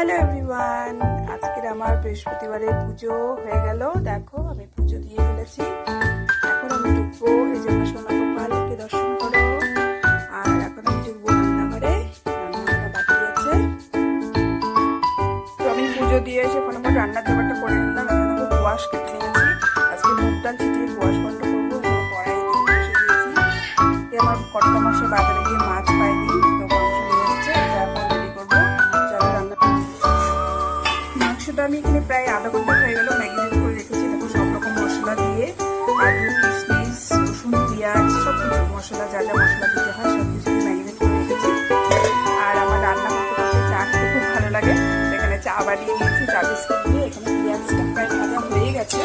Hello everyone, আজকের আমার বৃহস্পতিবারের পুজো হয়ে গেল। দেখো আমি পুজো দিয়ে ফেলেছি। এখন আমি ঢুকবো, এই জন্য সোনা গোপালকে দর্শন করো। আর এখন আমি ঢুকবো রান্নাঘরে, রান্নাঘরটা বাকি আছে। তো আমি পুজো দিয়ে এসে ফটাফট রান্নার জোগাড়টা করে নিলাম। এখানে আমি কুয়াশ কেটে নিয়েছি। আজকে মুগ ডাল ছিটিয়ে কুয়াশ ঘন্ট করবো। কড়াই বসে দিয়েছি। আমার কর্তা মশাই বাজারে গিয়ে মাছ পাইনি, তো মাংস নিয়ে এসছে। এখন রেডি করবো, চলো রান্না। মাংসটা আমি এখানে প্রায় আধা ঘন্টা হয়ে গেল ম্যারিনেট করে রেখেছি। দেখো সব রকম মশলা দিয়ে, আলু, কিশমিশ, রসুন, পেঁয়াজ, সব কিছু মশলা, যা যা মশলা দিতে হয় সব কিছু ম্যারিনেট করে রেখেছি। আর আমার রান্না করতে করতে চা খেতে খুব ভালো লাগে। এখানে চা বানিয়ে নিয়েছি, চা বিস্কুট দিয়ে। এখানে পেঁয়াজটা প্রায় ভাজা হয়ে গেছে।